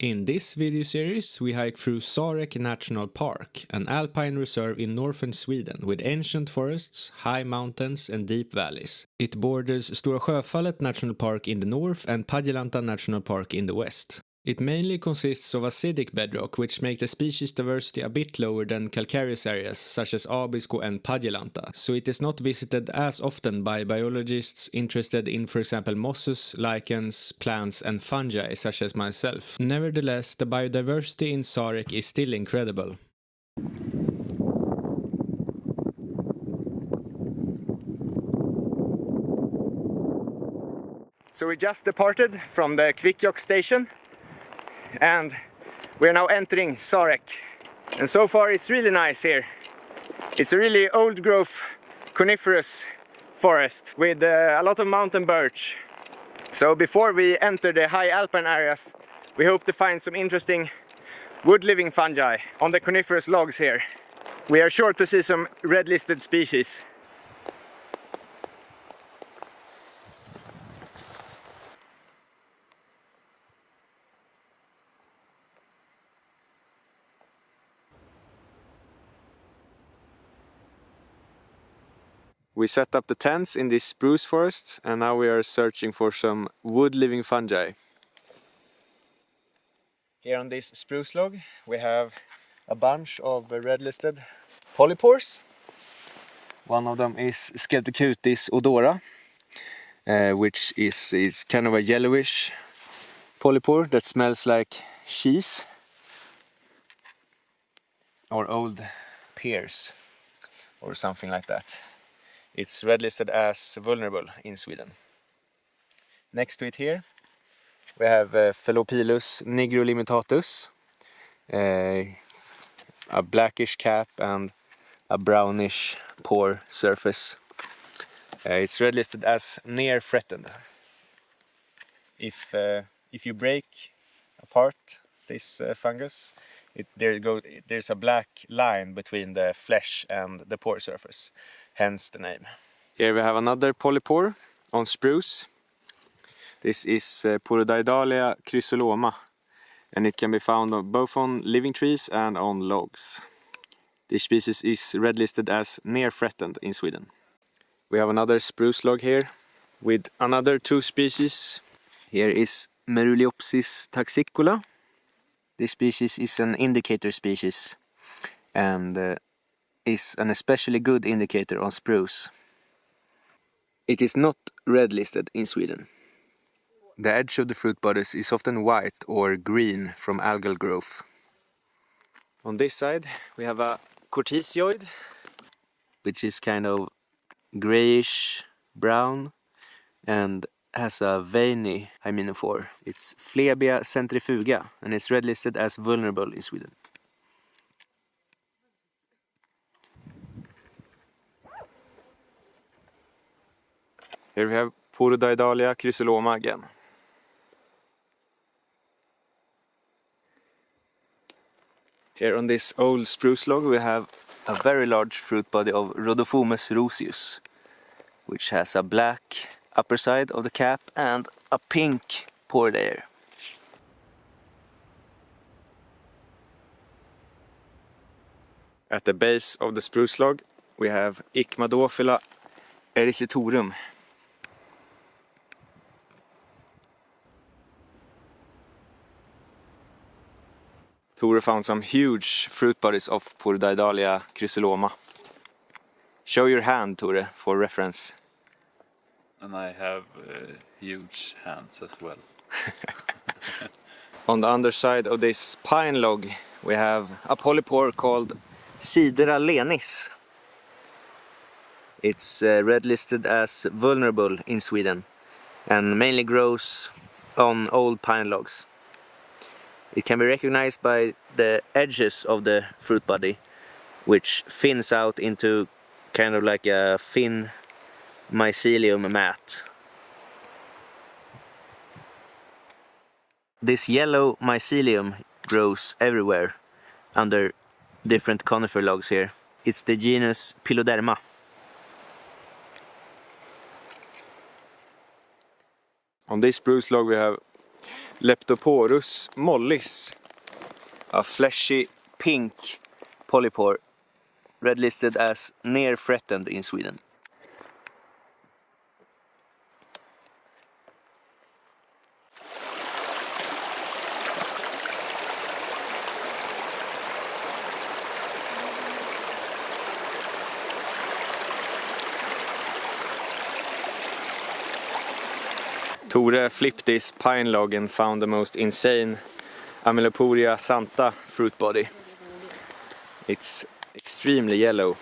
In this video series, we hike through Sarek National Park, an alpine reserve in northern Sweden with ancient forests, high mountains and deep valleys. It borders Stora Sjöfallet National Park in the north and Padjelanta National Park in the west. It mainly consists of acidic bedrock, which make the species diversity a bit lower than calcareous areas such as Abisko and Padjelanta, so it is not visited as often by biologists interested in, for example, mosses, lichens, plants and fungi such as myself. Nevertheless, the biodiversity in Sarek is still incredible. So we just departed from the Kvikkjokk station and we're now entering Sarek. And so far it's really nice here. It's a really old growth coniferous forest with a lot of mountain birch. So before we enter the high alpine areas, we hope to find some interesting wood-living fungi on the coniferous logs here. We are sure to see some red-listed species. We set up the tents in these spruce forests and now we are searching for some wood-living fungi. Here on this spruce log we have a bunch of red-listed polypores. One of them is Sceltocutis odora, which is kind of a yellowish polypore that smells like cheese or old pears or something like that. It's red-listed as vulnerable in Sweden. Next to it here we have Felopilus nigrolimitatus, a blackish cap and a brownish pore surface. It's red-listed as near threatened. If you break apart this fungus, there's a black line between the flesh and the pore surface, hence the name. Here we have another polypore on spruce. This is Porodaidalia chrysoloma, and it can be found both on living trees and on logs. This species is red-listed as near threatened in Sweden. We have another spruce log here with another two species. Here is Meruliopsis taxicola. This species is an indicator species and is an especially good indicator on spruce. It is not red-listed in Sweden. The edge of the fruit bodies is often white or green from algal growth. On this side we have a cortisioid, which is kind of grayish brown and has a veiny hymenophore. It's Flebia centrifuga and it's red-listed as vulnerable in Sweden. Here we have Porodaidalia chrysoloma again. Here on this old spruce log we have a very large fruit body of Rhodophomus roseus, which has a black upper side of the cap and a pink pore layer. At the base of the spruce log we have Icmadophila erycitorum. Tore found some huge fruit bodies of Porodaidalia chrysoloma. Show your hand, Tore, for reference. And I have huge hands as well. On the underside of this pine log we have a polypore called Sidera lenis. It's red-listed as vulnerable in Sweden and mainly grows on old pine logs. It can be recognized by the edges of the fruit body, which thins out into kind of like a thin mycelium mat. This yellow mycelium grows everywhere under different conifer logs here. It's the genus Piloderma. On this spruce log we have Leptoporus mollis, a fleshy pink polypore, red listed as near threatened in Sweden. Tore flipped this pine log and found the most insane Amyloporia santa fruit body. It's extremely yellow.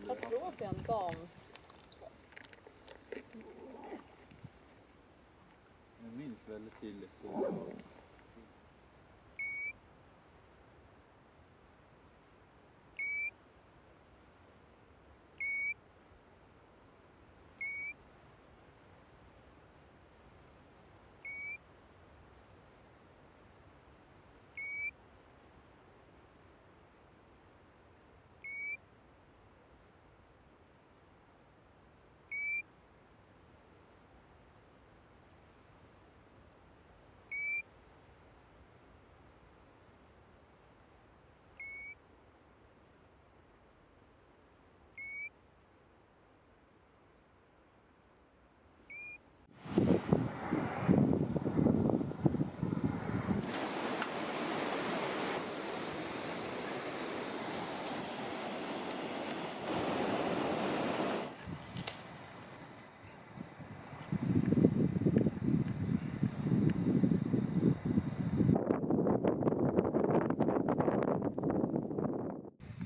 Jag tror att det är en dam. Jag minns väldigt tydligt.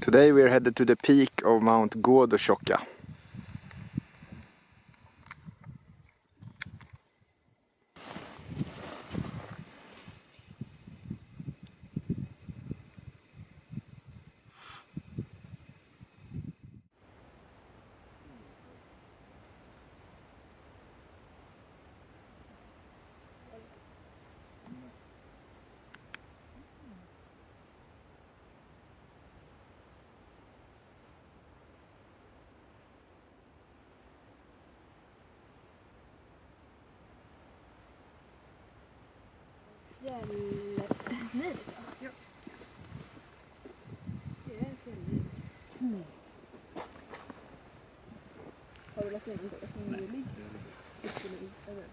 Today we are headed to the peak of Mount Godoshoka. Nej. Ja. Det är fjällnöjd. Har du lagt in det som är ligger? Det skulle inte vara.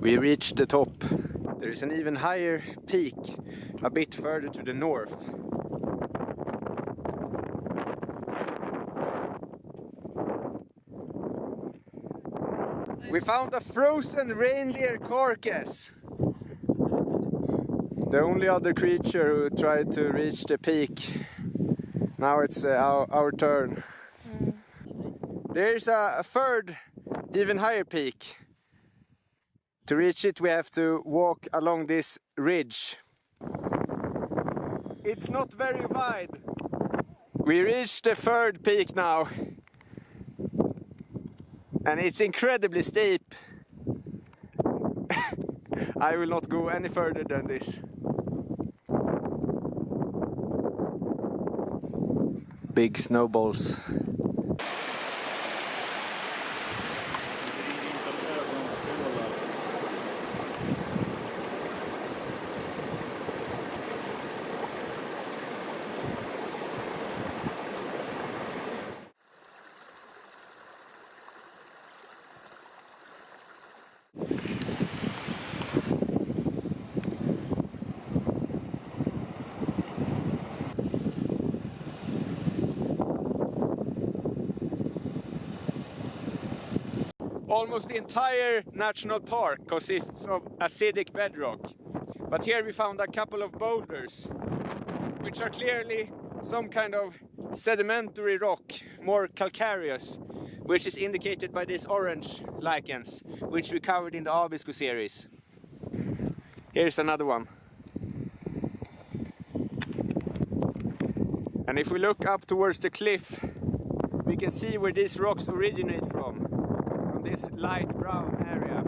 We reached the top. There is an even higher peak a bit further to the north. We found a frozen reindeer carcass. The only other creature who tried to reach the peak. Now it's our turn. There's a third, even higher peak. To reach it, we have to walk along this ridge. It's not very wide. We reached the third peak now. And it's incredibly steep. I will not go any further than this. Big snowballs. Almost the entire national park consists of acidic bedrock, but here we found a couple of boulders, which are clearly some kind of sedimentary rock, more calcareous, which is indicated by these orange lichens, which we covered in the Abisko series. Here's another one. And if we look up towards the cliff, we can see where these rocks originate from this light brown area.